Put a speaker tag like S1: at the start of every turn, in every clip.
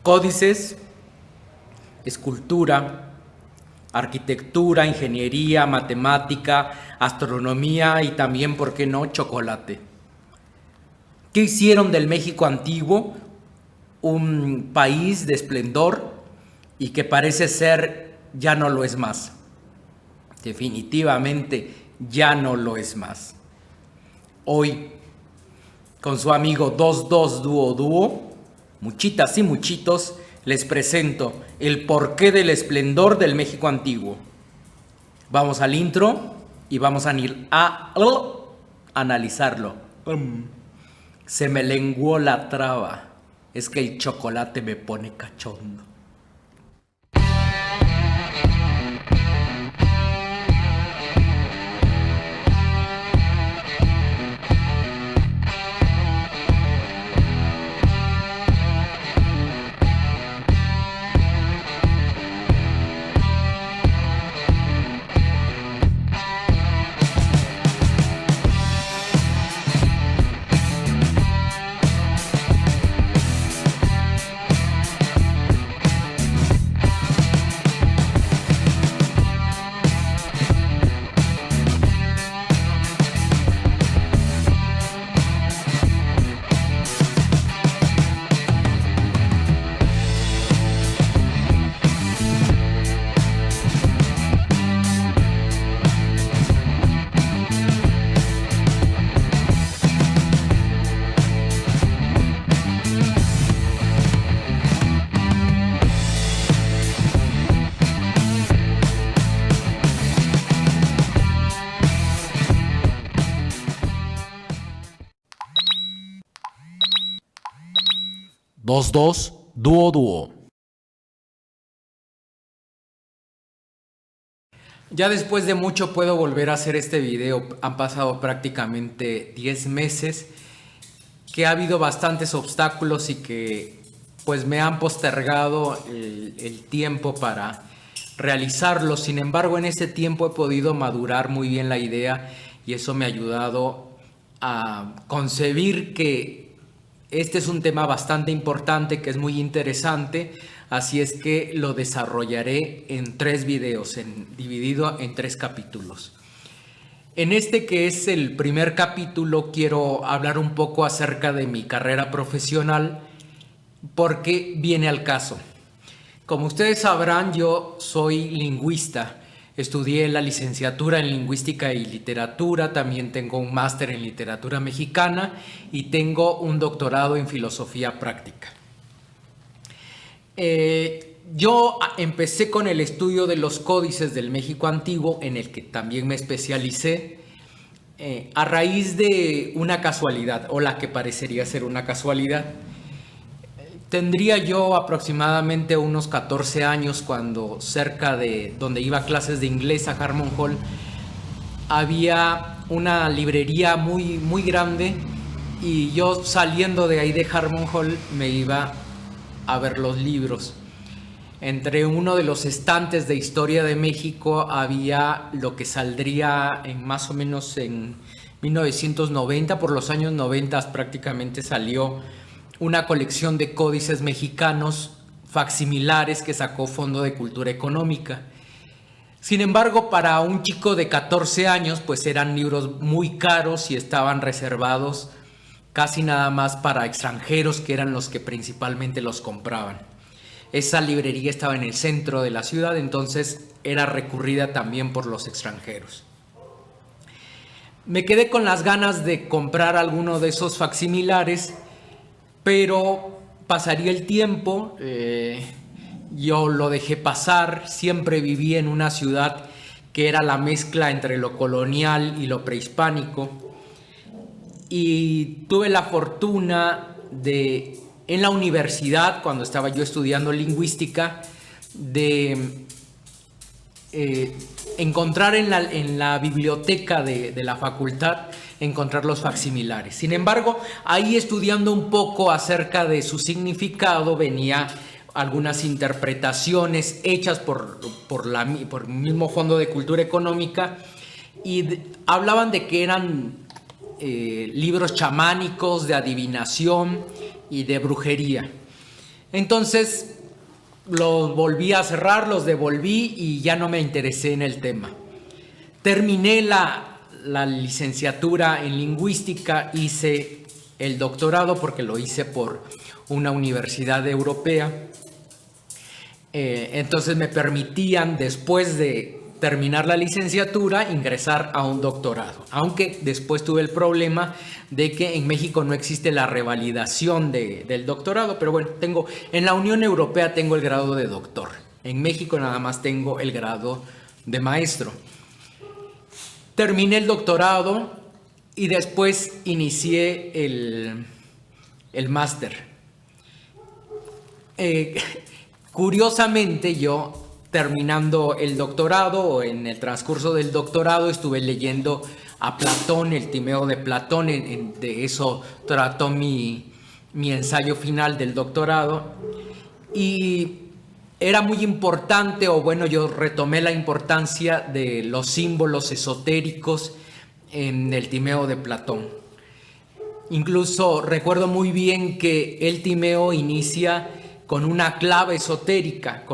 S1: Códices, escultura, arquitectura, ingeniería, matemática, astronomía y también, ¿por qué no?, chocolate. ¿Qué hicieron del México antiguo un país de esplendor y que parece ser ya no lo es más? Definitivamente ya no lo es más. Hoy, con su amigo 22 Dúo, muchitas y muchitos, les presento el porqué del esplendor del México antiguo. Vamos al intro y vamos a analizarlo. Se me lenguó la traba. Es que el chocolate me pone cachondo. Dos, dúo. Ya después de mucho puedo volver a hacer este video. Han pasado prácticamente 10 meses que ha habido bastantes obstáculos y que pues me han postergado el tiempo para realizarlo. Sin embargo, en ese tiempo he podido madurar muy bien la idea y eso me ha ayudado a concebir que este es un tema bastante importante, que es muy interesante, así es que lo desarrollaré en 3 videos, dividido en 3 capítulos. En este, que es el primer capítulo, quiero hablar un poco acerca de mi carrera profesional, porque viene al caso. Como ustedes sabrán, yo soy lingüista. Estudié la licenciatura en Lingüística y Literatura, también tengo un máster en Literatura Mexicana y tengo un doctorado en Filosofía Práctica. Yo empecé con el estudio de los códices del México antiguo, en el que también me especialicé, a raíz de una casualidad, o la que parecería ser una casualidad. Tendría yo aproximadamente unos 14 años cuando, cerca de donde iba a clases de inglés, a Harmon Hall, había una librería muy grande, y yo, saliendo de ahí de Harmon Hall, me iba a ver los libros. Entre uno de los estantes de Historia de México había lo que saldría en más o menos en 1990, por los años 90 prácticamente salió una colección de códices mexicanos facsimilares que sacó Fondo de Cultura Económica. Sin embargo, para un chico de 14 años, pues eran libros muy caros y estaban reservados casi nada más para extranjeros, que eran los que principalmente los compraban. Esa librería estaba en el centro de la ciudad, entonces era recurrida también por los extranjeros. Me quedé con las ganas de comprar alguno de esos facsimilares, pero pasaría el tiempo, yo lo dejé pasar. Siempre viví en una ciudad que era la mezcla entre lo colonial y lo prehispánico, y tuve la fortuna de, en la universidad, cuando estaba yo estudiando lingüística, de encontrar en la biblioteca de la facultad, encontrar los facsimilares. Sin embargo, ahí, estudiando un poco acerca de su significado, venía algunas interpretaciones hechas por el mismo Fondo de Cultura Económica, y hablaban de que eran libros chamánicos, de adivinación y de brujería. Entonces los volví a cerrar, los devolví y ya no me interesé en el tema. Terminé la licenciatura en lingüística, hice el doctorado porque lo hice por una universidad europea. Entonces me permitían, después de terminar la licenciatura, ingresar a un doctorado, aunque después tuve el problema de que en México no existe la revalidación del doctorado, pero bueno, en la Unión Europea tengo el grado de doctor, en México nada más tengo el grado de maestro. Terminé el doctorado y después inicié el máster. Curiosamente, yo terminando el doctorado, o en el transcurso del doctorado, estuve leyendo a Platón, el Timeo de Platón, de eso trató mi ensayo final del doctorado, y era muy importante, o bueno, yo retomé la importancia de los símbolos esotéricos en el Timeo de Platón. Incluso recuerdo muy bien que el Timeo inicia con una clave esotérica,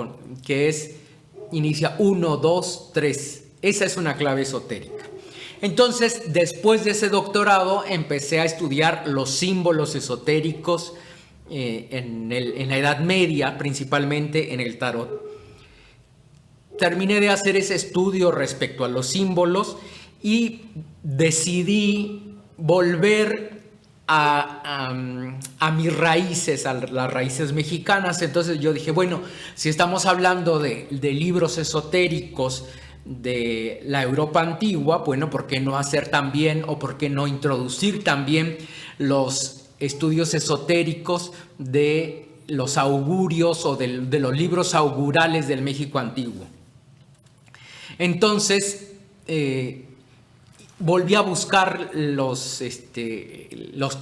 S1: que inicia 1, 2, 3. Esa es una clave esotérica. Entonces, después de ese doctorado, empecé a estudiar los símbolos esotéricos en la Edad Media, principalmente en el tarot. Terminé de hacer ese estudio respecto a los símbolos y decidí volver a mis raíces, a las raíces mexicanas. Entonces yo dije, bueno, si estamos hablando de libros esotéricos de la Europa antigua, bueno, ¿por qué no hacer también, o por qué no introducir también los estudios esotéricos de los augurios o de los libros augurales del México antiguo? Entonces, volví a buscar los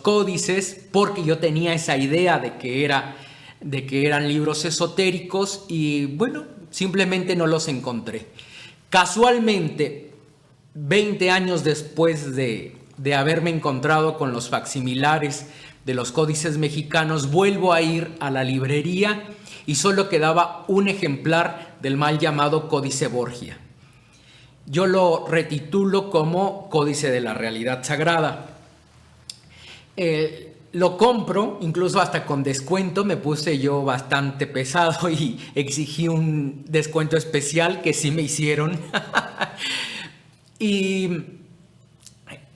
S1: códices, porque yo tenía esa idea de que eran libros esotéricos, y bueno, simplemente no los encontré. Casualmente, 20 años después de haberme encontrado con los facsimilares de los códices mexicanos, vuelvo a ir a la librería y solo quedaba un ejemplar del mal llamado Códice Borgia. Yo lo retitulo como Códice de la Realidad Sagrada. Lo compro, incluso hasta con descuento. Me puse yo bastante pesado y exigí un descuento especial, que sí me hicieron. Y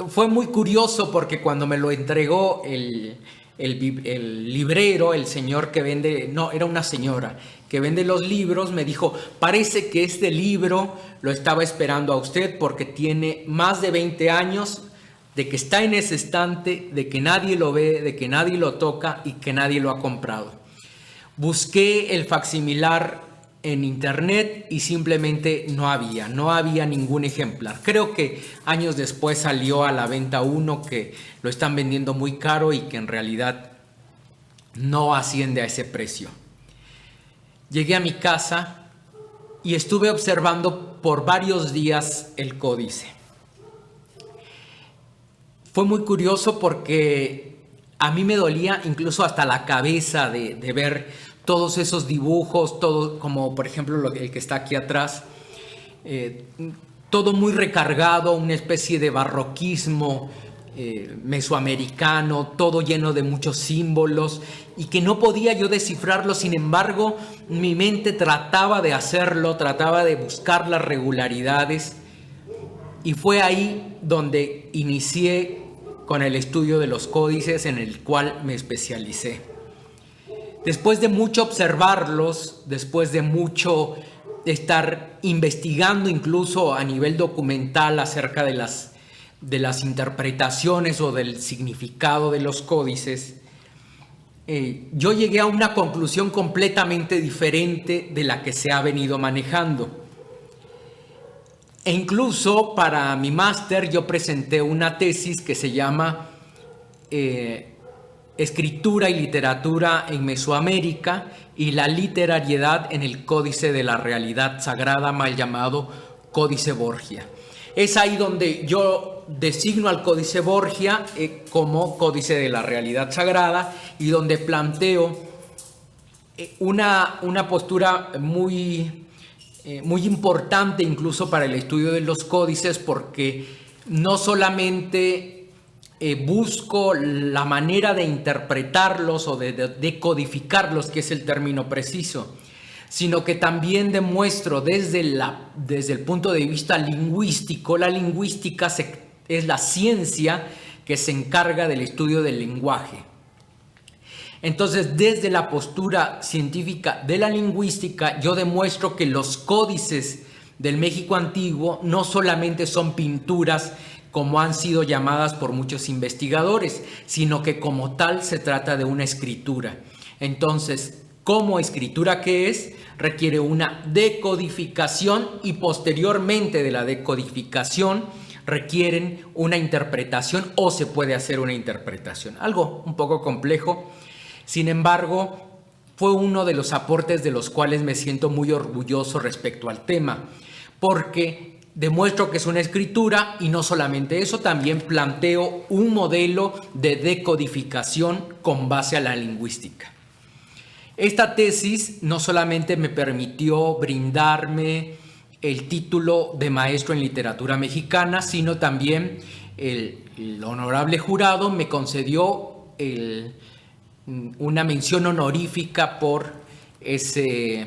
S1: fue muy curioso porque cuando me lo entregó el librero, el señor que vende, no, era una señora que vende los libros, me dijo: parece que este libro lo estaba esperando a usted porque tiene más de 20 años de que está en ese estante, de que nadie lo ve, de que nadie lo toca y que nadie lo ha comprado. Busqué el facsimilar en internet y simplemente no había ningún ejemplar. Creo que años después salió a la venta uno que lo están vendiendo muy caro y que en realidad no asciende a ese precio. Llegué a mi casa y estuve observando por varios días el códice. Fue muy curioso porque a mí me dolía incluso hasta la cabeza de ver todos esos dibujos, todo, como por ejemplo el que está aquí atrás, todo muy recargado, una especie de barroquismo mesoamericano, todo lleno de muchos símbolos, y que no podía yo descifrarlo. Sin embargo, mi mente trataba de hacerlo, trataba de buscar las regularidades, y fue ahí donde inicié con el estudio de los códices, en el cual me especialicé. Después de mucho observarlos, después de mucho estar investigando incluso a nivel documental acerca de las interpretaciones o del significado de los códices, yo llegué a una conclusión completamente diferente de la que se ha venido manejando. E incluso para mi máster yo presenté una tesis que se llama Escritura y literatura en Mesoamérica y la literariedad en el Códice de la Realidad Sagrada, mal llamado Códice Borgia. Es ahí donde yo designo al Códice Borgia como Códice de la Realidad Sagrada, y donde planteo una postura muy importante incluso para el estudio de los códices, porque no solamente busco la manera de interpretarlos o de decodificarlos, que es el término preciso, sino que también demuestro desde el punto de vista lingüístico. La lingüística es la ciencia que se encarga del estudio del lenguaje. Entonces, desde la postura científica de la lingüística, yo demuestro que los códices del México antiguo no solamente son pinturas como han sido llamadas por muchos investigadores, sino que como tal se trata de una escritura. Entonces, como escritura que es, requiere una decodificación, y posteriormente de la decodificación requieren una interpretación, o se puede hacer una interpretación. Algo un poco complejo. Sin embargo, fue uno de los aportes de los cuales me siento muy orgulloso respecto al tema, porque demuestro que es una escritura, y no solamente eso, también planteo un modelo de decodificación con base a la lingüística. Esta tesis no solamente me permitió brindarme el título de maestro en literatura mexicana, sino también el honorable jurado me concedió una mención honorífica por esa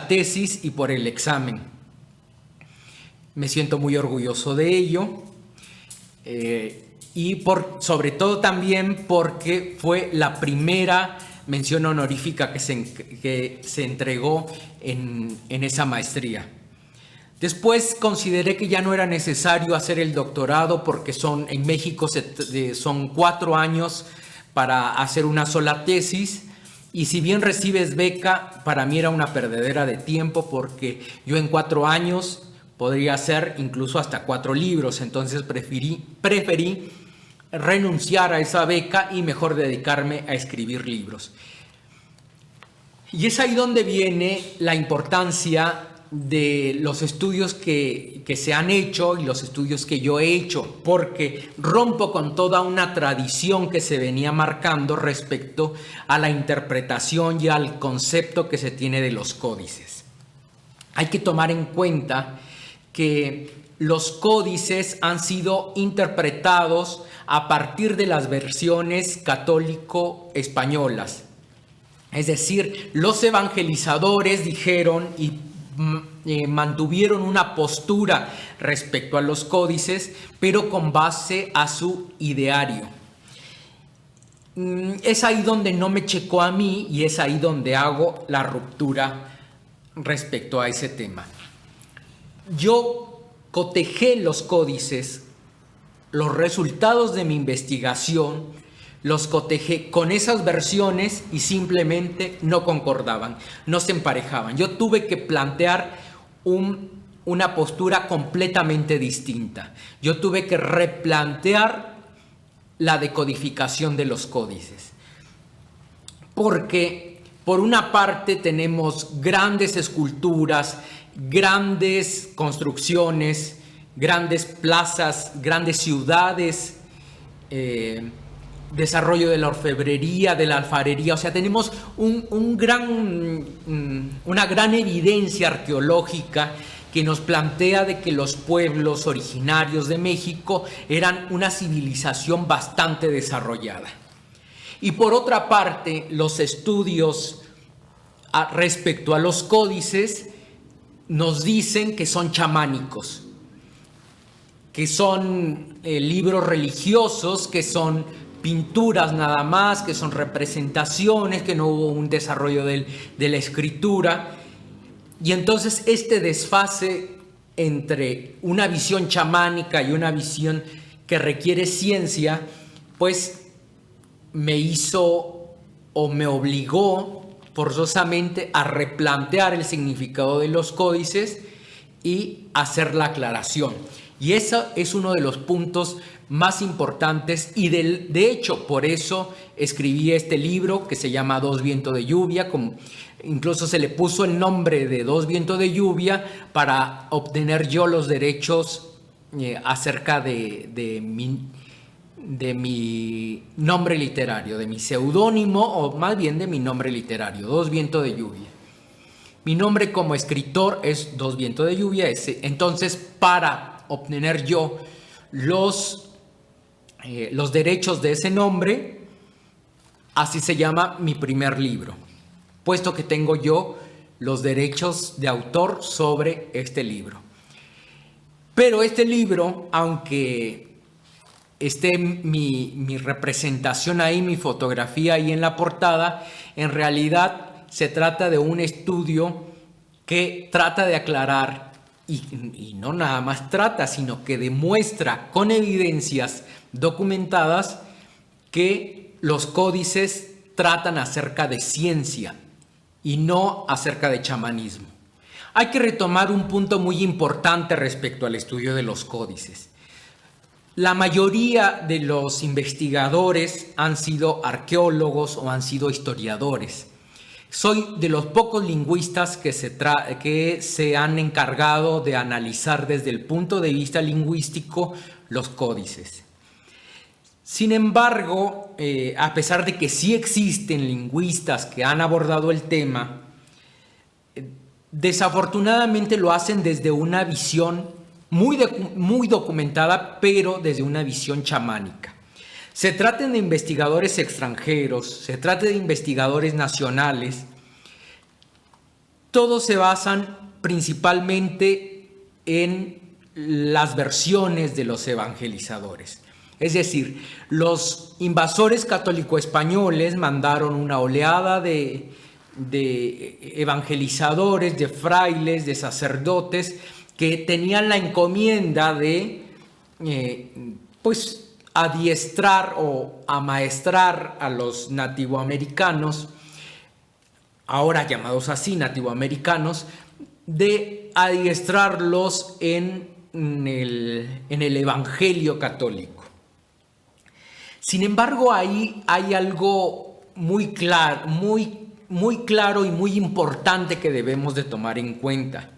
S1: tesis y por el examen. Me siento muy orgulloso de ello, y sobre todo también porque fue la primera mención honorífica que se entregó en esa maestría. Después consideré que ya no era necesario hacer el doctorado, porque en México son 4 años para hacer una sola tesis, y si bien recibes beca, para mí era una perdedera de tiempo, porque yo en 4 años podría hacer incluso hasta 4 libros. Entonces preferí renunciar a esa beca y mejor dedicarme a escribir libros. Y es ahí donde viene la importancia de los estudios que se han hecho y los estudios que yo he hecho, porque rompo con toda una tradición que se venía marcando respecto a la interpretación y al concepto que se tiene de los códices. Hay que tomar en cuenta que los códices han sido interpretados a partir de las versiones católico-españolas. Es decir, los evangelizadores dijeron y mantuvieron una postura respecto a los códices, pero con base a su ideario. Es ahí donde no me checó a mí, y es ahí donde hago la ruptura respecto a ese tema. Yo cotejé los códices, los resultados de mi investigación, los cotejé con esas versiones y simplemente no concordaban, no se emparejaban. Yo tuve que plantear una postura completamente distinta. Yo tuve que replantear la decodificación de los códices. Porque por una parte tenemos grandes esculturas, grandes construcciones, grandes plazas, grandes ciudades, desarrollo de la orfebrería, de la alfarería. O sea, tenemos una gran evidencia arqueológica que nos plantea de que los pueblos originarios de México eran una civilización bastante desarrollada. Y por otra parte, los estudios respecto a los códices nos dicen que son chamánicos, que son libros religiosos, que son pinturas nada más, que son representaciones, que no hubo un desarrollo de la escritura. Y entonces este desfase entre una visión chamánica y una visión que requiere ciencia, pues me hizo o me obligó forzosamente a replantear el significado de los códices y hacer la aclaración. Y eso es uno de los puntos más importantes, y de hecho por eso escribí este libro que se llama Dos vientos de lluvia. Incluso se le puso el nombre de Dos vientos de lluvia para obtener yo los derechos acerca de de mi nombre literario, de mi seudónimo, o más bien de mi nombre literario, Dos Vientos de Lluvia. Mi nombre como escritor es Dos Vientos de Lluvia. Entonces, para obtener yo los derechos de ese nombre, así se llama mi primer libro, puesto que tengo yo los derechos de autor sobre este libro. Pero este libro, aunque esté mi representación ahí, mi fotografía ahí en la portada, en realidad se trata de un estudio que trata de aclarar, y no nada más trata, sino que demuestra con evidencias documentadas que los códices tratan acerca de ciencia y no acerca de chamanismo. Hay que retomar un punto muy importante respecto al estudio de los códices. La mayoría de los investigadores han sido arqueólogos o han sido historiadores. Soy de los pocos lingüistas que se han encargado de analizar desde el punto de vista lingüístico los códices. Sin embargo, a pesar de que sí existen lingüistas que han abordado el tema, desafortunadamente lo hacen desde una visión muy documentada, pero desde una visión chamánica. Se trata de investigadores extranjeros, se trata de investigadores nacionales, todos se basan principalmente en las versiones de los evangelizadores. Es decir, los invasores católico-españoles mandaron una oleada de evangelizadores, de frailes, de sacerdotes que tenían la encomienda de adiestrar o amaestrar a los nativoamericanos, ahora llamados así nativoamericanos, de adiestrarlos en el evangelio católico. Sin embargo, ahí hay algo muy claro y muy importante que debemos de tomar en cuenta.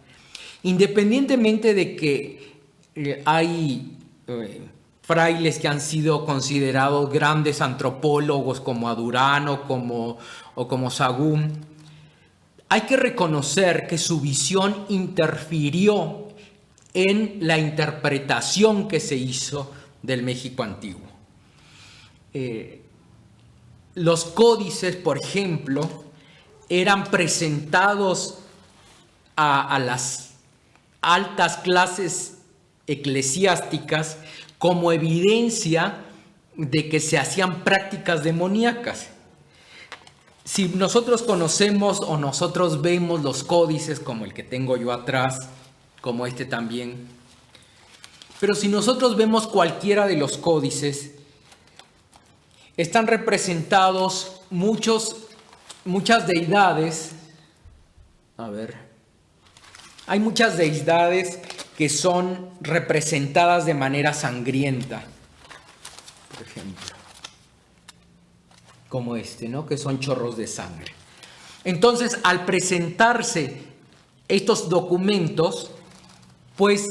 S1: Independientemente de que hay frailes que han sido considerados grandes antropólogos como Adurán o como Sagún, hay que reconocer que su visión interfirió en la interpretación que se hizo del México antiguo. Los códices, por ejemplo, eran presentados a las altas clases eclesiásticas como evidencia de que se hacían prácticas demoníacas. Si nosotros conocemos o nosotros vemos los códices como el que tengo yo atrás, como este también, pero si nosotros vemos cualquiera de los códices, están representados muchas deidades. Hay muchas deidades que son representadas de manera sangrienta, por ejemplo, como ¿no? Que son chorros de sangre. Entonces, al presentarse estos documentos, pues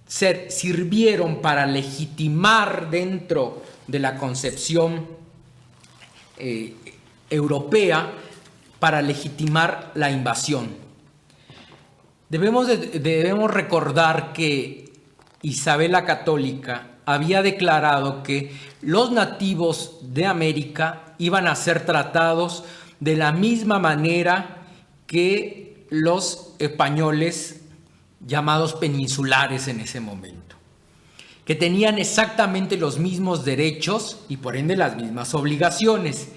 S1: sirvieron para legitimar dentro de la concepción europea, para legitimar la invasión. Debemos recordar que Isabel la Católica había declarado que los nativos de América iban a ser tratados de la misma manera que los españoles llamados peninsulares en ese momento, que tenían exactamente los mismos derechos y por ende las mismas obligaciones,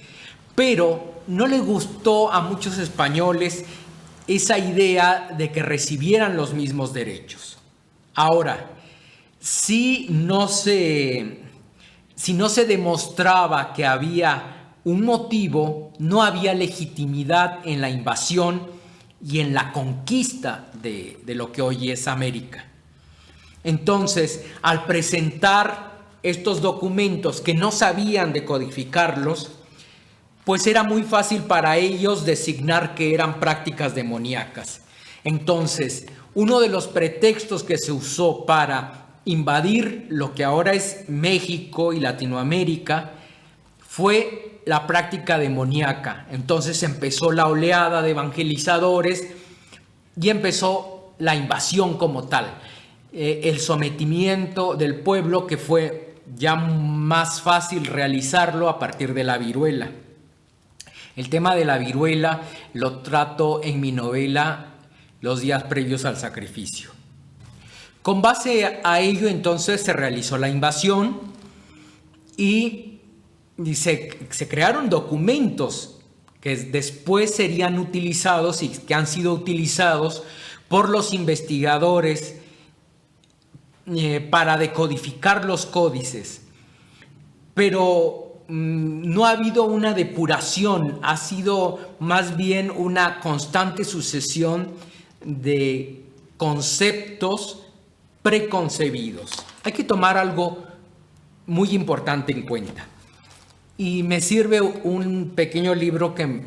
S1: pero no les gustó a muchos españoles esa idea de que recibieran los mismos derechos. Ahora, si no se demostraba que había un motivo, no había legitimidad en la invasión y en la conquista de lo que hoy es América. Entonces, al presentar estos documentos que no sabían decodificarlos, pues era muy fácil para ellos designar que eran prácticas demoníacas. Entonces, uno de los pretextos que se usó para invadir lo que ahora es México y Latinoamérica fue la práctica demoníaca. Entonces empezó la oleada de evangelizadores y empezó la invasión como tal, el sometimiento del pueblo, que fue ya más fácil realizarlo a partir de la viruela. El tema de la viruela lo trato en mi novela Los días previos al sacrificio. Con base a ello, entonces, se realizó la invasión y se crearon documentos que después serían utilizados y que han sido utilizados por los investigadores para decodificar los códices. Pero no ha habido una depuración, ha sido más bien una constante sucesión de conceptos preconcebidos. Hay que tomar algo muy importante en cuenta. Y me sirve un pequeño libro que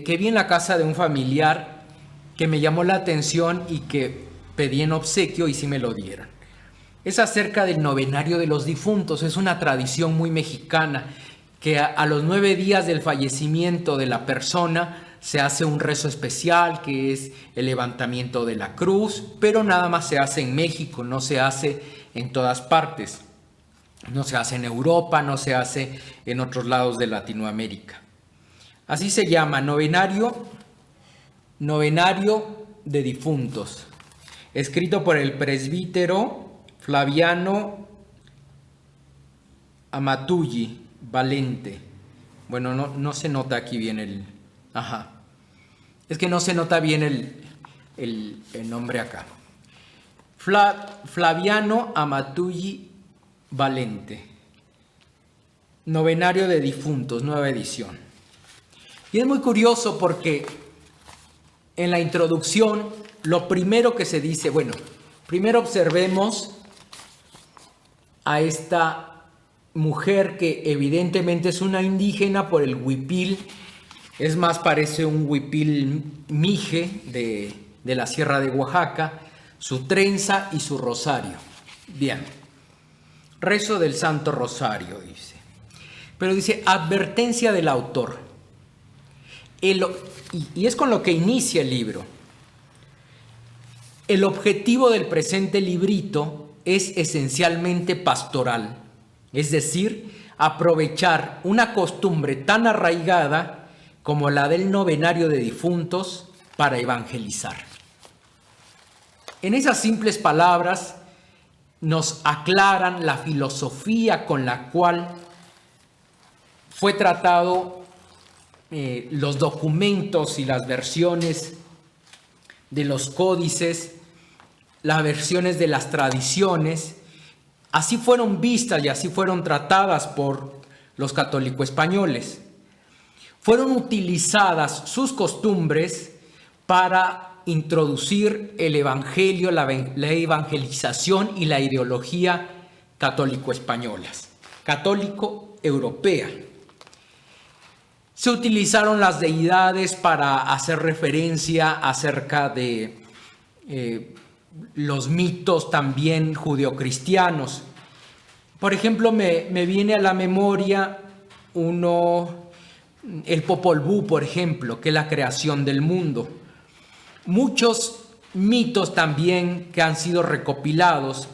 S1: vi en la casa de un familiar, que me llamó la atención y que pedí en obsequio y sí me lo dieron. Es acerca del novenario de los difuntos. Es una tradición muy mexicana que a los 9 días del fallecimiento de la persona se hace un rezo especial, que es el levantamiento de la cruz, pero nada más se hace en México, no se hace en todas partes. No se hace en Europa, no se hace en otros lados de Latinoamérica. Así se llama, novenario de difuntos, escrito por el presbítero Flaviano Amatulli Valente. Bueno, no se nota aquí bien el... Es que no se nota bien el nombre acá. Flaviano Amatulli Valente. Novenario de difuntos, nueva edición. Y es muy curioso porque en la introducción lo primero que se dice, bueno, primero observemos a esta mujer que evidentemente es una indígena por el huipil. Es más, parece un huipil mije de la Sierra de Oaxaca, su trenza y su rosario. Bien, rezo del Santo Rosario, dice. Pero dice, advertencia del autor. Y es con lo que inicia el libro. El objetivo del presente librito es esencialmente pastoral, es decir, aprovechar una costumbre tan arraigada como la del novenario de difuntos para evangelizar. En esas simples palabras nos aclaran la filosofía con la cual fue tratado los documentos y las versiones de los códices, las versiones de las tradiciones. Así fueron vistas y así fueron tratadas por los católicos españoles. Fueron utilizadas sus costumbres para introducir el evangelio, la evangelización y la ideología católico-españolas, católico-europea. Se utilizaron las deidades para hacer referencia acerca de los mitos también judeocristianos. Por ejemplo, me viene a la memoria el Popol Vuh, por ejemplo, que es la creación del mundo. Muchos mitos también que han sido recopilados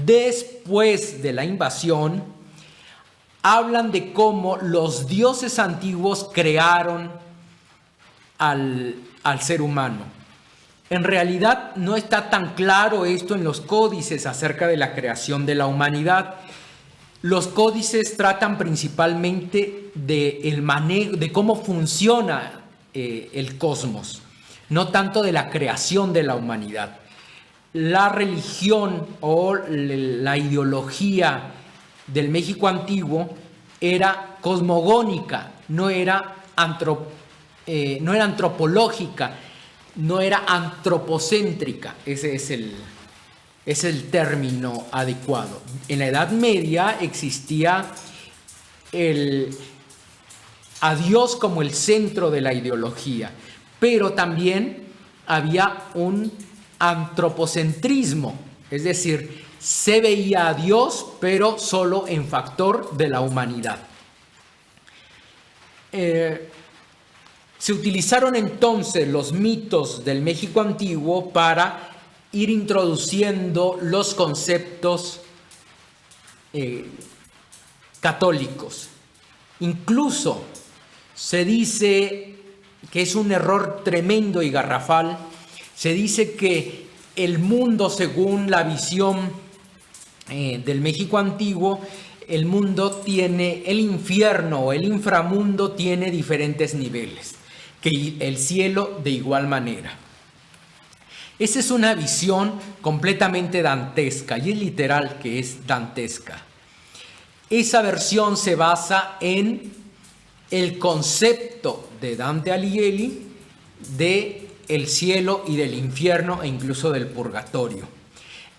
S1: después de la invasión hablan de cómo los dioses antiguos crearon al ser humano. En realidad no está tan claro esto en los códices acerca de la creación de la humanidad. Los códices tratan principalmente del manejo, de cómo funciona el cosmos, no tanto de la creación de la humanidad. La religión o la ideología del México antiguo era cosmogónica, no era antropológica, no era antropocéntrica. Ese es el término adecuado. En la Edad Media existía a Dios como el centro de la ideología, pero también había un antropocentrismo, es decir, se veía a Dios, pero solo en factor de la humanidad. Se utilizaron entonces los mitos del México antiguo para ir introduciendo los conceptos católicos. Incluso se dice que es un error tremendo y garrafal. Se dice que el mundo, según la visión del México antiguo, el mundo tiene, el infierno o el inframundo tiene diferentes niveles, que el cielo de igual manera. Esa es una visión completamente dantesca, y es literal que es dantesca. Esa versión se basa en el concepto de Dante Alighieri de el cielo y del infierno e incluso del purgatorio.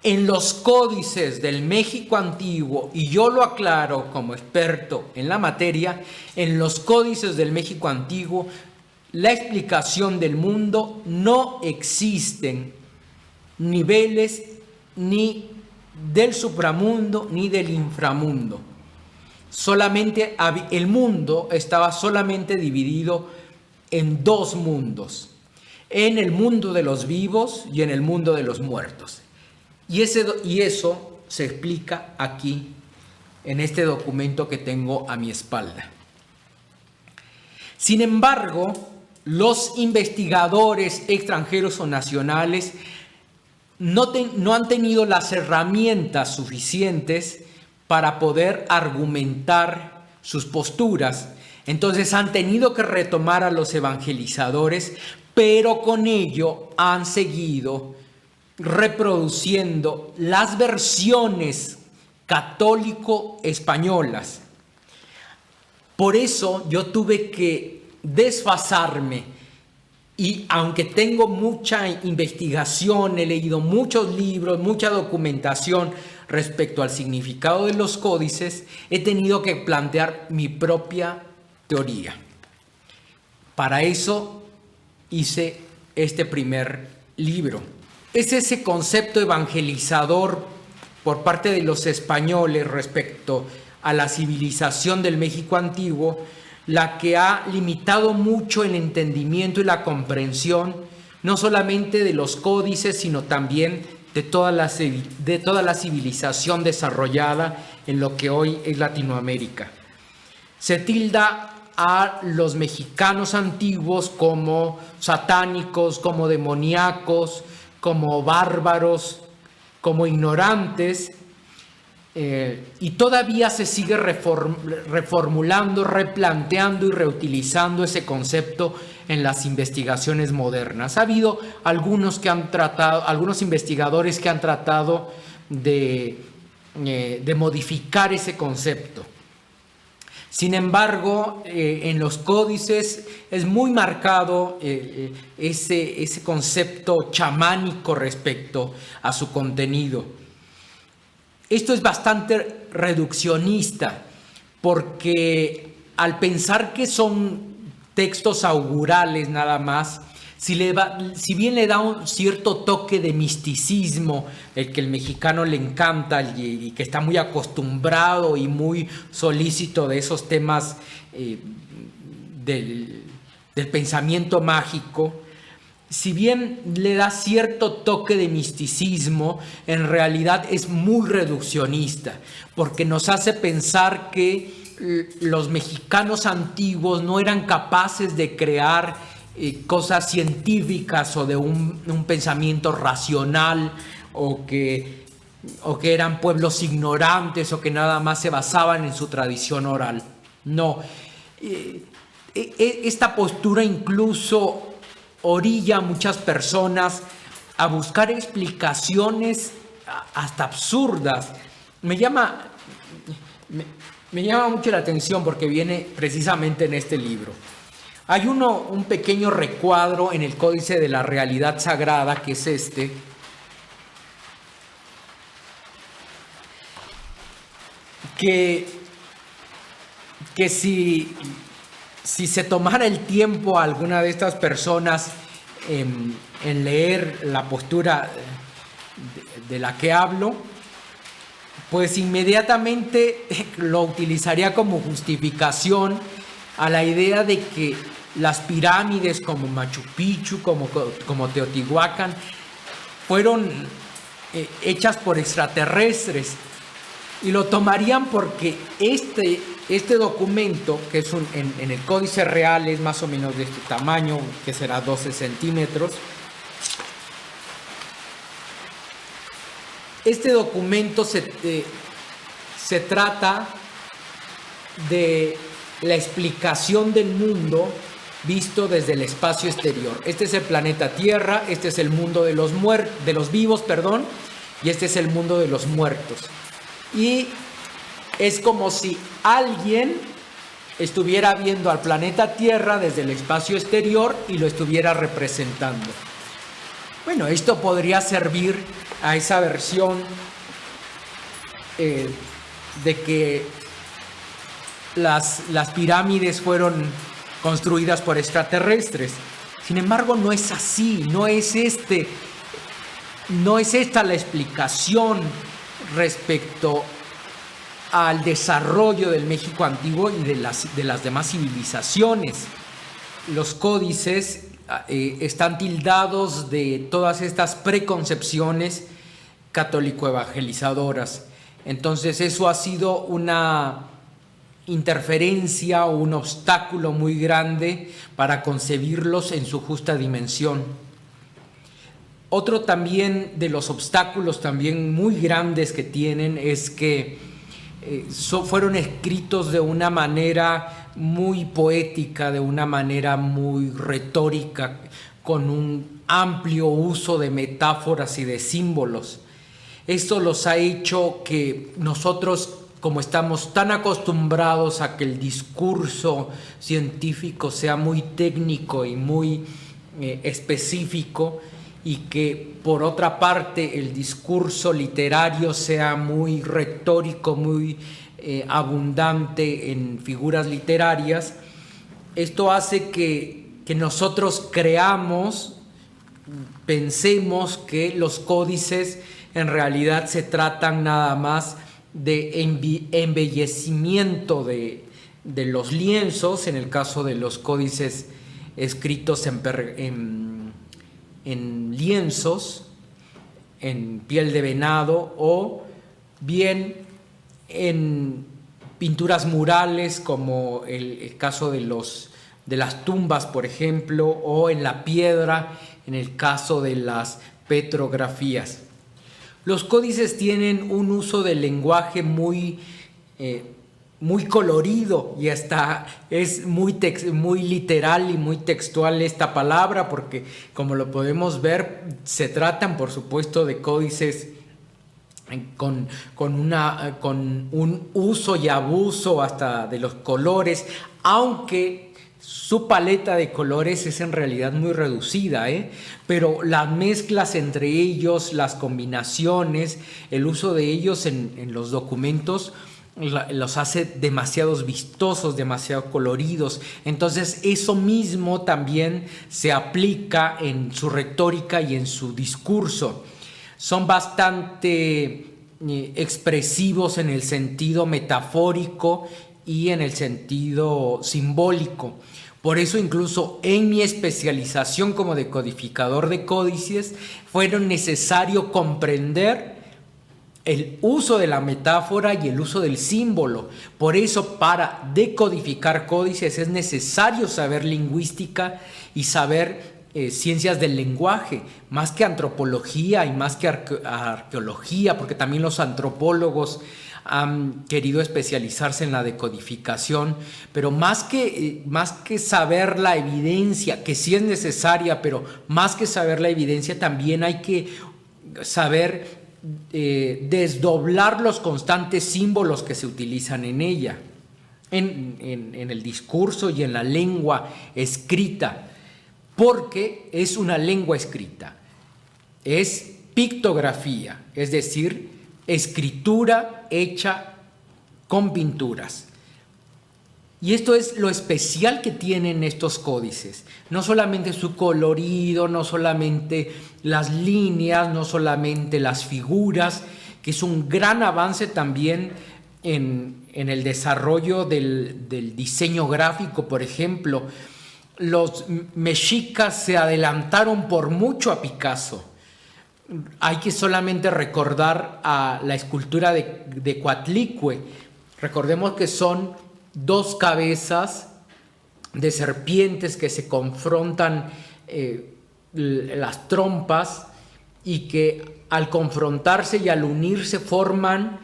S1: En los códices del México antiguo, y yo lo aclaro como experto en la materia, en los códices del México antiguo, la explicación del mundo no existen niveles ni del supramundo ni del inframundo. Solamente el mundo estaba solamente dividido en dos mundos, en el mundo de los vivos y en el mundo de los muertos. Y eso se explica aquí, en este documento que tengo a mi espalda. Sin embargo, los investigadores extranjeros o nacionales no han tenido las herramientas suficientes para poder argumentar sus posturas. Entonces han tenido que retomar a los evangelizadores, pero con ello han seguido reproduciendo las versiones católico-españolas. Por eso yo tuve que desfasarme, y aunque tengo mucha investigación, he leído muchos libros, mucha documentación respecto al significado de los códices, he tenido que plantear mi propia teoría. Para eso hice este primer libro. Es ese concepto evangelizador por parte de los españoles respecto a la civilización del México antiguo la que ha limitado mucho el entendimiento y la comprensión, no solamente de los códices, sino también de toda la civilización desarrollada en lo que hoy es Latinoamérica. Se tilda a los mexicanos antiguos como satánicos, como demoníacos, como bárbaros, como ignorantes, y todavía se sigue reformulando, replanteando y reutilizando ese concepto en las investigaciones modernas. Ha habido algunos investigadores que han tratado de modificar ese concepto. Sin embargo, en los códices es muy marcado ese concepto chamánico respecto a su contenido. Esto es bastante reduccionista, porque al pensar que son textos augurales nada más, si bien le da un cierto toque de misticismo, el que el mexicano le encanta y que está muy acostumbrado y muy solícito de esos temas del pensamiento mágico, si bien le da cierto toque de misticismo, en realidad es muy reduccionista, porque nos hace pensar que los mexicanos antiguos no eran capaces de crear cosas científicas o de un pensamiento racional, o que eran pueblos ignorantes o que nada más se basaban en su tradición oral. No, esta postura incluso orilla a muchas personas a buscar explicaciones hasta absurdas. Me llama mucho la atención porque viene precisamente en este libro. Hay un pequeño recuadro en el Códice de la Realidad Sagrada, que es este, que si se tomara el tiempo a alguna de estas personas en leer la postura de la que hablo, Pues inmediatamente lo utilizaría como justificación a la idea de que las pirámides como Machu Picchu, como Teotihuacán, fueron hechas por extraterrestres. Y lo tomarían porque este documento, que es en el Códice Real, es más o menos de este tamaño, que será 12 centímetros. Este documento se trata de la explicación del mundo visto desde el espacio exterior. Este es el planeta Tierra, este es el mundo de los vivos, y este es el mundo de los muertos. Y es como si alguien estuviera viendo al planeta Tierra desde el espacio exterior y lo estuviera representando. Bueno, esto podría servir a esa versión de que las pirámides fueron construidas por extraterrestres. Sin embargo, no es así, no es esta la explicación respecto al desarrollo del México antiguo y de las demás civilizaciones. Los códices están tildados de todas estas preconcepciones católico-evangelizadoras. Entonces eso ha sido una interferencia o un obstáculo muy grande para concebirlos en su justa dimensión. Otro también de los obstáculos también muy grandes que tienen es que fueron escritos de una manera muy poética, de una manera muy retórica, con un amplio uso de metáforas y de símbolos. Esto los ha hecho que nosotros, como estamos tan acostumbrados a que el discurso científico sea muy técnico y muy específico, y que por otra parte el discurso literario sea muy retórico, muy abundante en figuras literarias, esto hace que nosotros pensemos que los códices en realidad se tratan nada más de embellecimiento de los lienzos, en el caso de los códices escritos en lienzos, en piel de venado, o bien en pinturas murales, como el caso de las tumbas, por ejemplo, o en la piedra, en el caso de las petrografías. Los códices tienen un uso del lenguaje muy colorido, y hasta es muy literal y muy textual esta palabra, porque como lo podemos ver, se tratan por supuesto de códices con un uso y abuso hasta de los colores, aunque su paleta de colores es en realidad muy reducida, pero las mezclas entre ellos, las combinaciones, el uso de ellos en los documentos los hace demasiado vistosos, demasiado coloridos. Entonces eso mismo también se aplica en su retórica y en su discurso. Son bastante expresivos en el sentido metafórico y en el sentido simbólico. Por eso incluso en mi especialización como decodificador de códices fueron necesario comprender el uso de la metáfora y el uso del símbolo. Por eso, para decodificar códices es necesario saber lingüística y saber ciencias del lenguaje, más que antropología y más que arqueología, porque también los antropólogos han querido especializarse en la decodificación, pero más que saber la evidencia, que sí es necesaria, pero más que saber la evidencia, también hay que saber desdoblar los constantes símbolos que se utilizan en ella, en el discurso y en la lengua escrita, porque es una lengua escrita, es pictografía, es decir, escritura hecha con pinturas. Y esto es lo especial que tienen estos códices. No solamente su colorido, no solamente las líneas, no solamente las figuras, que es un gran avance también en el desarrollo del diseño gráfico. Por ejemplo, los mexicas se adelantaron por mucho a Picasso. Hay que solamente recordar a la escultura de Coatlicue. Recordemos que son dos cabezas de serpientes que se confrontan las trompas, y que al confrontarse y al unirse forman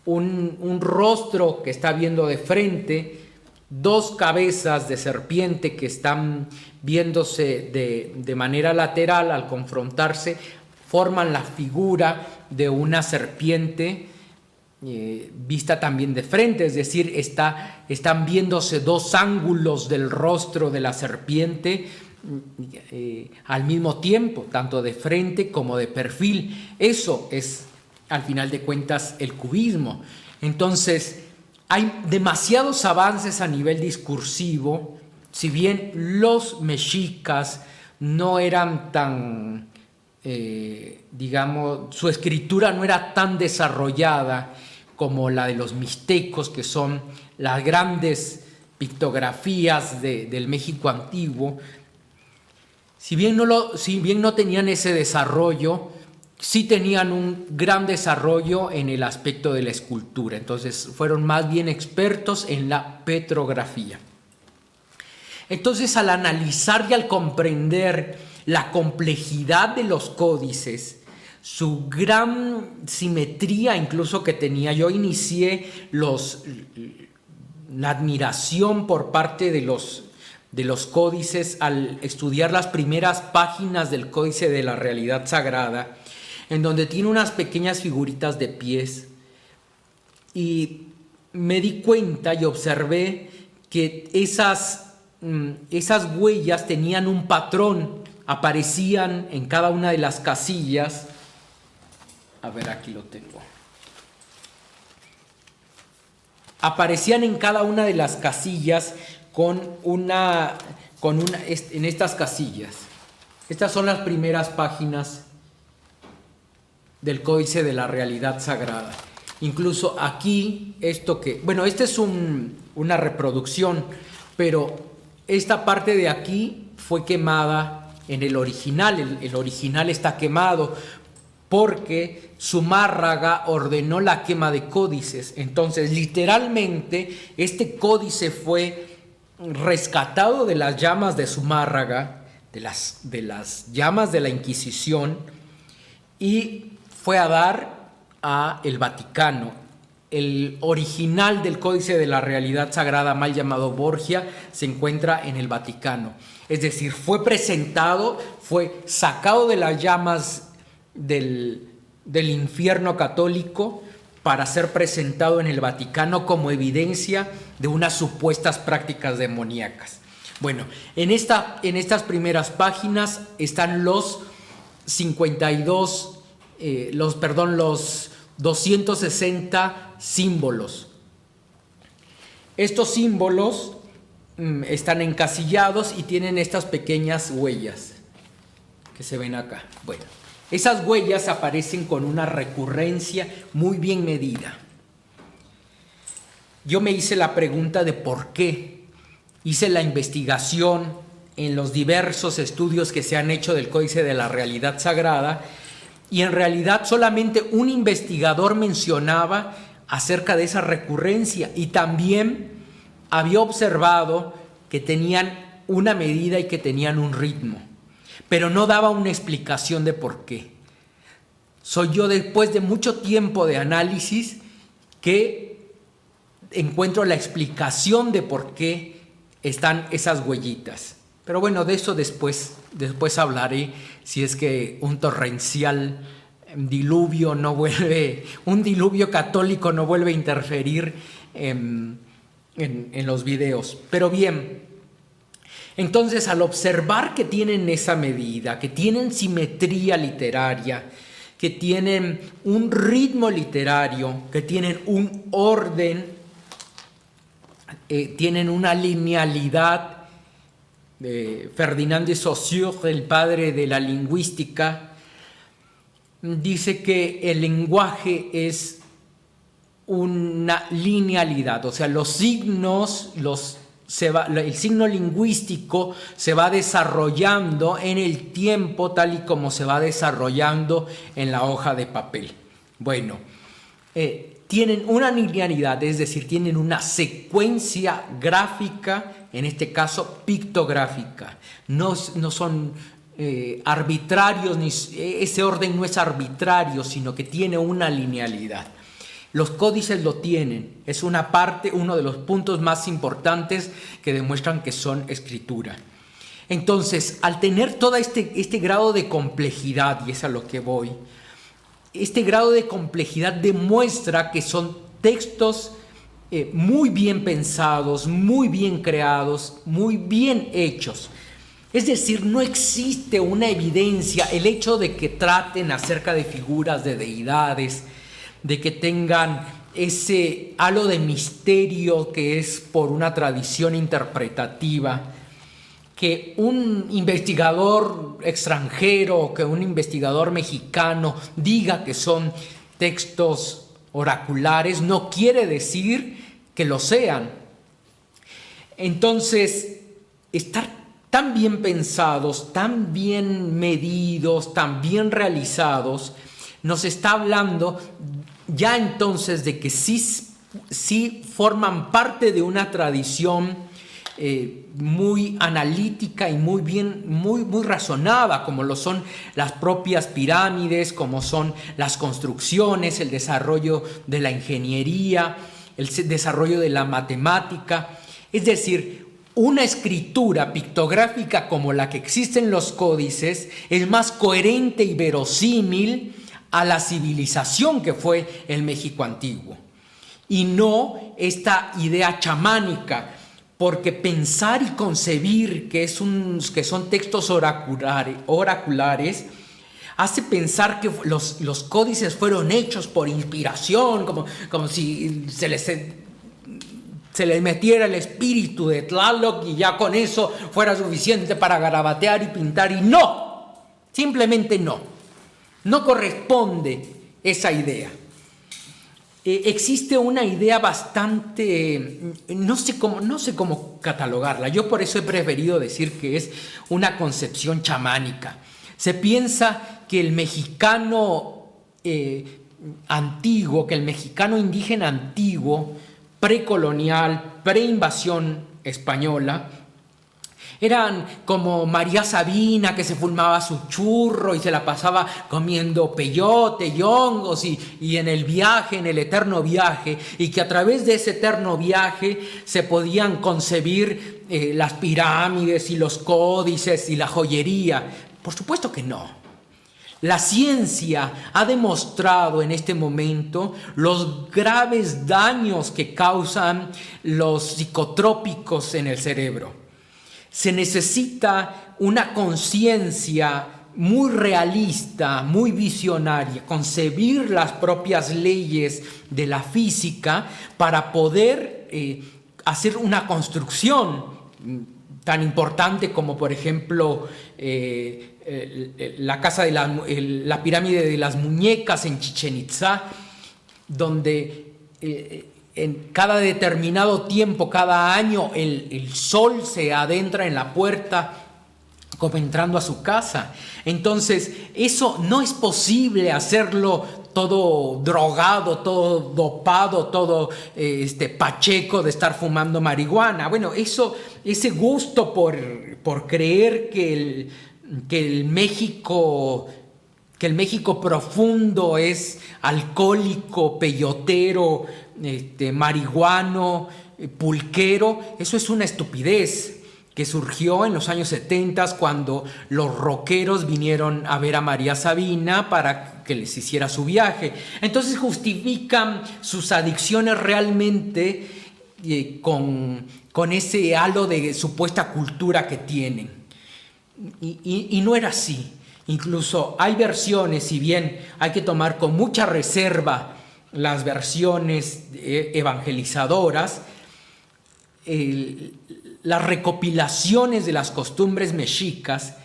S1: un rostro que está viendo de frente, dos cabezas de serpiente que están viéndose de manera lateral. Al confrontarse forman la figura de una serpiente vista también de frente, es decir, están viéndose dos ángulos del rostro de la serpiente al mismo tiempo, tanto de frente como de perfil. Eso es, al final de cuentas, el cubismo. Entonces, hay demasiados avances a nivel discursivo. Si bien los mexicas no eran tan, digamos, su escritura no era tan desarrollada como la de los mixtecos, que son las grandes pictografías del México antiguo. Si bien no tenían ese desarrollo, sí tenían un gran desarrollo en el aspecto de la escultura. Entonces fueron más bien expertos en la petrografía. Entonces, al analizar y al comprender la complejidad de los códices, su gran simetría incluso que tenía, yo inicié la admiración por parte de los códices al estudiar las primeras páginas del Códice de la Realidad Sagrada, en donde tiene unas pequeñas figuritas de pies, y me di cuenta y observé que esas huellas tenían un patrón, aparecían en cada una de las casillas. A ver, aquí lo tengo. Aparecían en cada una de las casillas en estas casillas. Estas son las primeras páginas del Códice de la Realidad Sagrada. Incluso aquí, esta es una reproducción, pero esta parte de aquí fue quemada en el original. El original está quemado porque Zumárraga ordenó la quema de códices. Entonces, literalmente, este códice fue rescatado de las llamas de Zumárraga, de las llamas de la Inquisición, y fue a dar a el Vaticano. El original del Códice de la Realidad Sagrada, mal llamado Borgia, se encuentra en el Vaticano. Es decir, fue presentado, fue sacado de las llamas del infierno católico para ser presentado en el Vaticano como evidencia de unas supuestas prácticas demoníacas. Bueno, en estas primeras páginas están los 260 símbolos. Estos símbolos están encasillados y tienen estas pequeñas huellas que se ven acá. Bueno, esas huellas aparecen con una recurrencia muy bien medida. Yo me hice la pregunta de por qué. Hice la investigación en los diversos estudios que se han hecho del Códice de la Realidad Sagrada, y en realidad solamente un investigador mencionaba acerca de esa recurrencia, y también había observado que tenían una medida y que tenían un ritmo, pero no daba una explicación de por qué. Soy yo, después de mucho tiempo de análisis, que encuentro la explicación de por qué están esas huellitas. Pero bueno, de eso después hablaré, si es que un torrencial diluvio un diluvio católico no vuelve a interferir en los videos. Pero bien, entonces, al observar que tienen esa medida, que tienen simetría literaria, que tienen un ritmo literario, que tienen un orden, tienen una linealidad. Ferdinand de Saussure, el padre de la lingüística, dice que el lenguaje es una linealidad, o sea, los signos, el signo lingüístico se va desarrollando en el tiempo tal y como se va desarrollando en la hoja de papel. Bueno, tienen una linealidad, es decir, tienen una secuencia gráfica, en este caso pictográfica. No son arbitrarios, ese orden no es arbitrario, sino que tiene una linealidad. Los códices lo tienen, es uno de los puntos más importantes que demuestran que son escritura. Entonces, al tener todo este grado de complejidad, y es a lo que voy, este grado de complejidad demuestra que son textos muy bien pensados, muy bien creados, muy bien hechos. Es decir, no existe una evidencia, el hecho de que traten acerca de figuras de deidades, de que tengan ese halo de misterio que es por una tradición interpretativa, que un investigador extranjero, que un investigador mexicano diga que son textos oraculares, no quiere decir que lo sean. Entonces, estar tan bien pensados, tan bien medidos, tan bien realizados, nos está hablando ya entonces de que sí forman parte de una tradición muy analítica y muy razonada, como lo son las propias pirámides, como son las construcciones, el desarrollo de la ingeniería, el desarrollo de la matemática. Es decir, una escritura pictográfica como la que existe en los códices es más coherente y verosímil a la civilización que fue el México antiguo, y no esta idea chamánica, porque pensar y concebir que son textos oraculares hace pensar que los códices fueron hechos por inspiración, como si se les metiera el espíritu de Tlaloc y ya con eso fuera suficiente para garabatear y pintar, y no, simplemente no corresponde esa idea. Existe una idea bastante, no sé cómo catalogarla. Yo por eso he preferido decir que es una concepción chamánica. Se piensa que el mexicano antiguo, que el mexicano indígena antiguo, precolonial, preinvasión española, eran como María Sabina, que se fumaba su churro y se la pasaba comiendo peyote y hongos y en el viaje, en el eterno viaje, y que a través de ese eterno viaje se podían concebir las pirámides y los códices y la joyería. Por supuesto que no. La ciencia ha demostrado en este momento los graves daños que causan los psicotrópicos en el cerebro. Se necesita una conciencia muy realista, muy visionaria, concebir las propias leyes de la física para poder hacer una construcción tan importante como, por ejemplo, la pirámide de las muñecas en Chichén Itzá, donde en cada determinado tiempo, cada año, el sol se adentra en la puerta como entrando a su casa. Entonces, eso no es posible hacerlo todo drogado, todo dopado, todo pacheco de estar fumando marihuana. Bueno, ese gusto por creer que el México profundo es alcohólico, peyotero, marihuano, pulquero, eso es una estupidez que surgió en los años 70 cuando los rockeros vinieron a ver a María Sabina para que les hiciera su viaje. Entonces justifican sus adicciones realmente con ese halo de supuesta cultura que tienen. Y no era así. Incluso hay versiones, si bien hay que tomar con mucha reserva las versiones evangelizadoras, las recopilaciones de las costumbres mexicas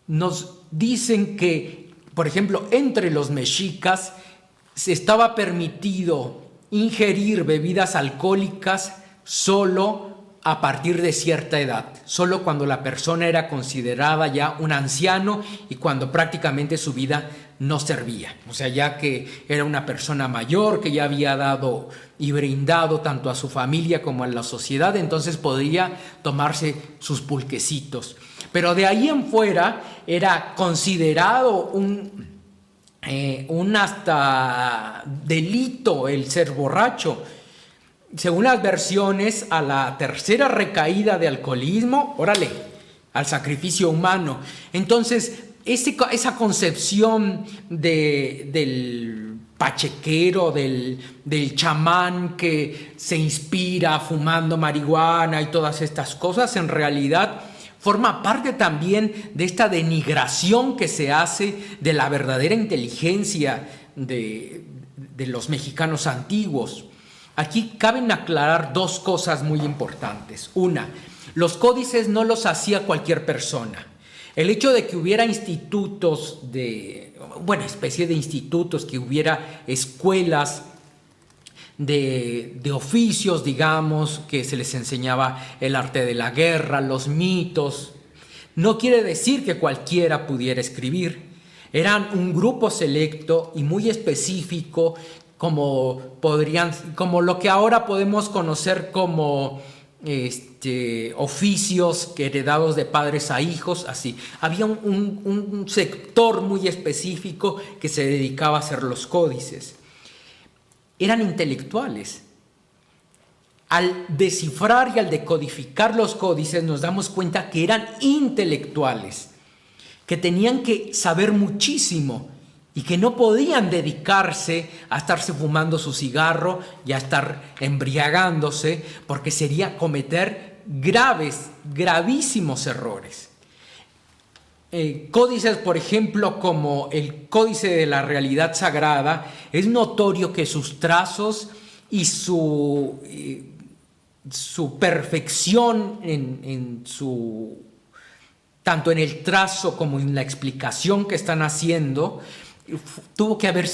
S1: nos dicen que por ejemplo, entre los mexicas se estaba permitido ingerir bebidas alcohólicas solo a partir de cierta edad, solo cuando la persona era considerada ya un anciano y cuando prácticamente su vida no servía, o sea, ya que era una persona mayor que ya había dado y brindado tanto a su familia como a la sociedad, entonces podría tomarse sus pulquecitos. Pero de ahí en fuera era considerado un hasta delito el ser borracho. Según las versiones, a la tercera recaída de alcoholismo, órale, al sacrificio humano. Entonces, esa concepción del pachequero, del chamán que se inspira fumando marihuana y todas estas cosas, en realidad forma parte también de esta denigración que se hace de la verdadera inteligencia de los mexicanos antiguos. Aquí caben aclarar dos cosas muy importantes. Una, los códices no los hacía cualquier persona. El hecho de que hubiera institutos especie de institutos, que hubiera escuelas de oficios, digamos, que se les enseñaba el arte de la guerra, los mitos, no quiere decir que cualquiera pudiera escribir. Eran un grupo selecto y muy específico, como lo que ahora podemos conocer como oficios heredados de padres a hijos, así. Había un sector muy específico que se dedicaba a hacer los códices. Eran intelectuales. Al descifrar y al decodificar los códices nos damos cuenta que eran intelectuales, que tenían que saber muchísimo y que no podían dedicarse a estarse fumando su cigarro y a estar embriagándose, porque sería cometer gravísimos errores. Códices, por ejemplo, como el Códice de la Realidad Sagrada, es notorio que sus trazos y su perfección tanto en el trazo como en la explicación que están haciendo, tuvo que haber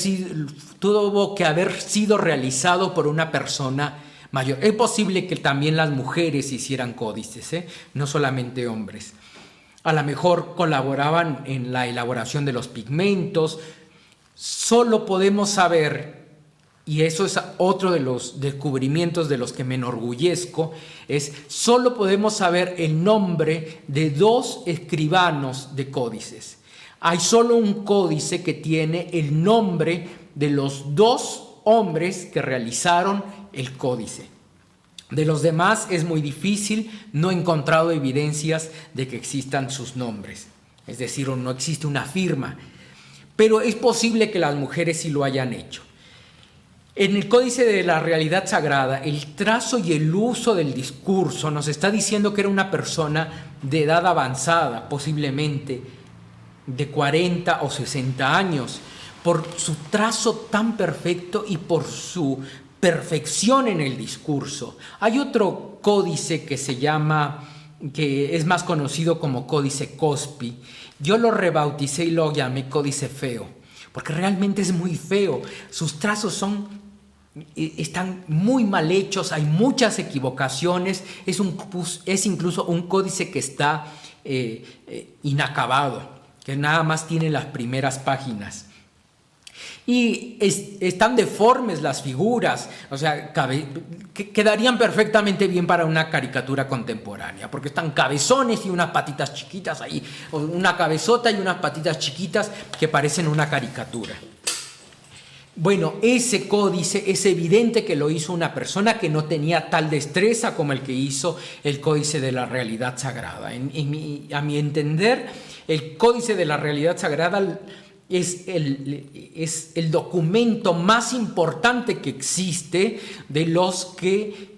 S1: sido realizado por una persona mayor. Es posible que también las mujeres hicieran códices, no solamente hombres. A lo mejor colaboraban en la elaboración de los pigmentos. Solo podemos saber, y eso es otro de los descubrimientos de los que me enorgullezco, solo podemos saber el nombre de 2 escribanos de códices. Hay solo un códice que tiene el nombre de los 2 hombres que realizaron el códice. De los demás es muy difícil, no he encontrado evidencias de que existan sus nombres, es decir, no existe una firma, pero es posible que las mujeres sí lo hayan hecho. En el Códice de la Realidad Sagrada, el trazo y el uso del discurso nos está diciendo que era una persona de edad avanzada, posiblemente de 40 o 60 años, por su trazo tan perfecto y por su perfección en el discurso. Hay otro códice que es más conocido como Códice Cospi. Yo lo rebauticé y lo llamé Códice Feo, porque realmente es muy feo. Sus trazos están muy mal hechos, hay muchas equivocaciones, es incluso un códice que está inacabado, que nada más tiene las primeras páginas. Y están deformes las figuras, o sea, quedarían perfectamente bien para una caricatura contemporánea, porque están cabezones y unas patitas chiquitas ahí, o una cabezota y unas patitas chiquitas que parecen una caricatura. Bueno, ese códice es evidente que lo hizo una persona que no tenía tal destreza como el que hizo el Códice de la Realidad Sagrada. A mi entender, el Códice de la Realidad Sagrada es el documento más importante que existe de los que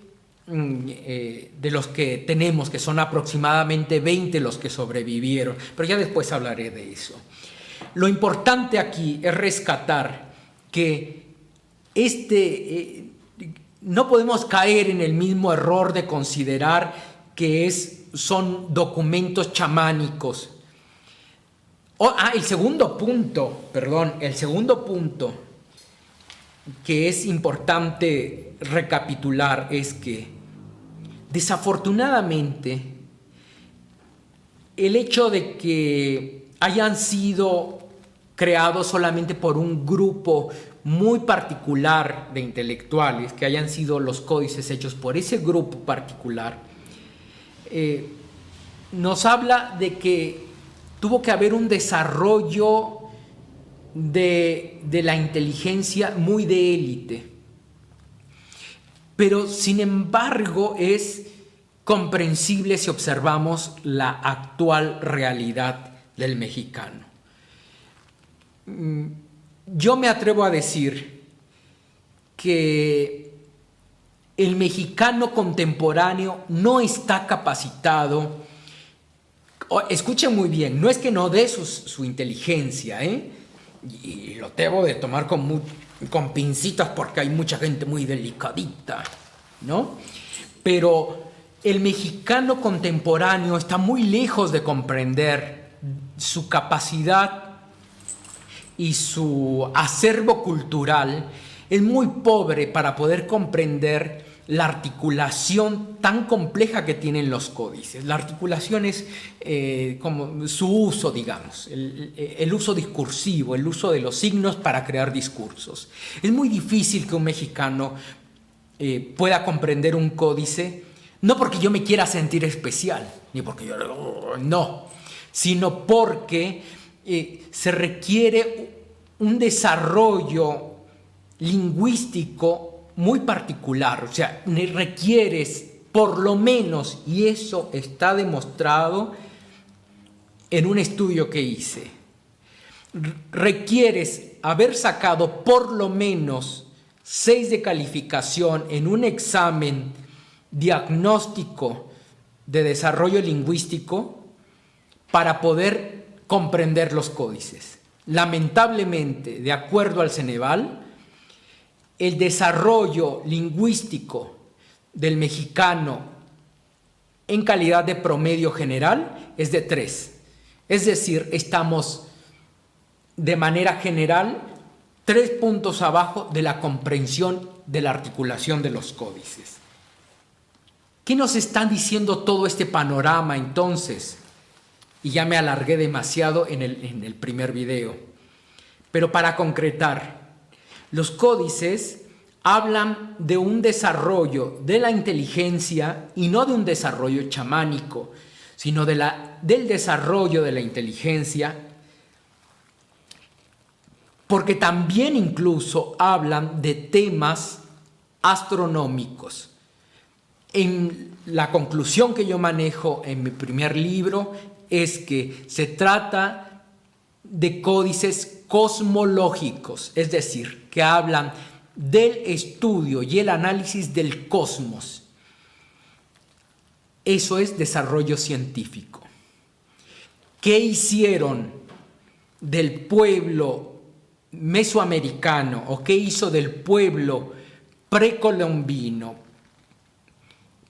S1: tenemos, que son aproximadamente 20 los que sobrevivieron, pero ya después hablaré de eso. Lo importante aquí es rescatar que no podemos caer en el mismo error de considerar que son documentos chamánicos. El segundo punto, que es importante recapitular es que desafortunadamente el hecho de que hayan sido creados solamente por un grupo muy particular de intelectuales, que hayan sido los códices hechos por ese grupo particular, nos habla de que tuvo que haber un desarrollo de la inteligencia muy de élite. Pero sin embargo es comprensible si observamos la actual realidad del mexicano. Yo me atrevo a decir que el mexicano contemporáneo no está capacitado. Escuchen muy bien, no es que no dé su inteligencia, y lo debo de tomar con pincitas porque hay mucha gente muy delicadita, ¿no? Pero el mexicano contemporáneo está muy lejos de comprender su capacidad y su acervo cultural. Es muy pobre para poder comprender la articulación tan compleja que tienen los códices. La articulación es como su uso, digamos, el uso discursivo, el uso de los signos para crear discursos. Es muy difícil que un mexicano pueda comprender un códice, no porque yo me quiera sentir especial, ni porque yo no, sino porque se requiere un desarrollo lingüístico muy particular, o sea, requieres por lo menos, y eso está demostrado en un estudio que hice, requieres haber sacado por lo menos 6 de calificación en un examen diagnóstico de desarrollo lingüístico para poder comprender los códices. Lamentablemente, de acuerdo al Ceneval, el desarrollo lingüístico del mexicano en calidad de promedio general es de 3. Es decir, estamos de manera general 3 puntos abajo de la comprensión de la articulación de los códices. ¿Qué nos está diciendo todo este panorama entonces? Y ya me alargué demasiado en el primer video. Pero para concretar, los códices hablan de un desarrollo de la inteligencia y no de un desarrollo chamánico, sino del desarrollo de la inteligencia, porque también incluso hablan de temas astronómicos. En la conclusión que yo manejo en mi primer libro es que se trata de códices cosmológicos, es decir, que hablan del estudio y el análisis del cosmos. Eso es desarrollo científico. ¿Qué hicieron del pueblo mesoamericano o qué hizo del pueblo precolombino,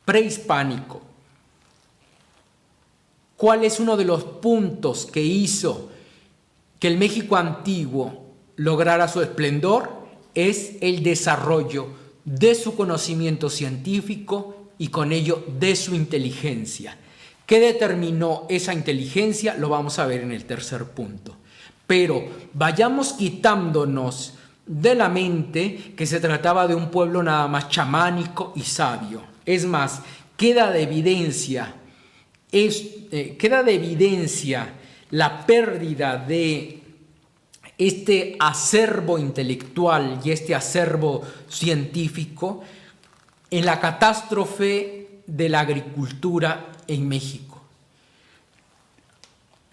S1: prehispánico? ¿Cuál es uno de los puntos que hizo que el México antiguo lograra su esplendor? Es el desarrollo de su conocimiento científico y con ello de su inteligencia. ¿Qué determinó esa inteligencia? Lo vamos a ver en el tercer punto. Pero vayamos quitándonos de la mente que se trataba de un pueblo nada más chamánico y sabio. Es más, queda de evidencia la pérdida de este acervo intelectual y este acervo científico en la catástrofe de la agricultura en México.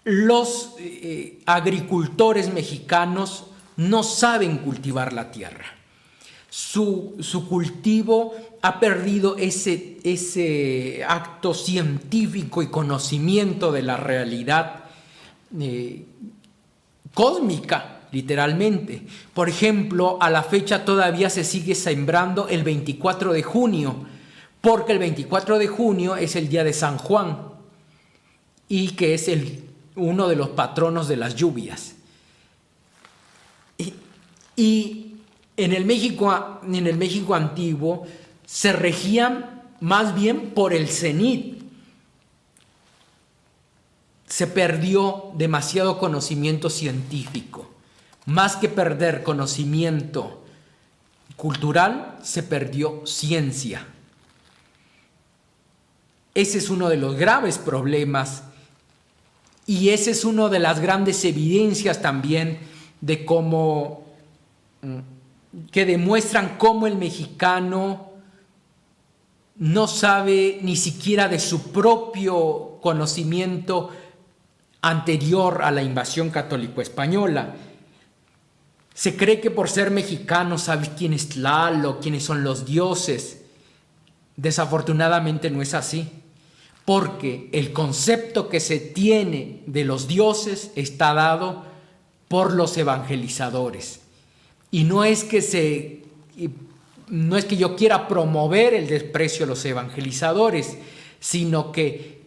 S1: Los agricultores mexicanos no saben cultivar la tierra. Su cultivo ha perdido ese acto científico y conocimiento de la realidad cósmica, literalmente. Por ejemplo, a la fecha todavía se sigue sembrando el 24 de junio, porque el 24 de junio es el día de San Juan y que es el uno de los patronos de las lluvias. Y en el México antiguo se regían más bien por el cenit. Se perdió demasiado conocimiento científico. Más que perder conocimiento cultural, se perdió ciencia. Ese es uno de los graves problemas y esa es una de las grandes evidencias también de cómo, que demuestran cómo el mexicano no sabe ni siquiera de su propio conocimiento anterior a la invasión católico-española. Se cree que por ser mexicano sabe quién es Tlaloc, quiénes son los dioses. Desafortunadamente no es así, porque el concepto que se tiene de los dioses está dado por los evangelizadores. Y no es que yo quiera promover el desprecio a los evangelizadores, sino que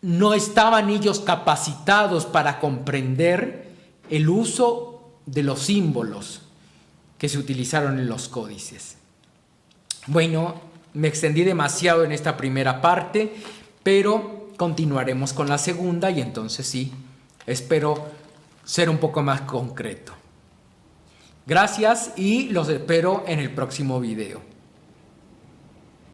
S1: no estaban ellos capacitados para comprender el uso de los símbolos que se utilizaron en los códices. Bueno, me extendí demasiado en esta primera parte, pero continuaremos con la segunda y entonces sí, espero ser un poco más concreto. Gracias y los espero en el próximo video.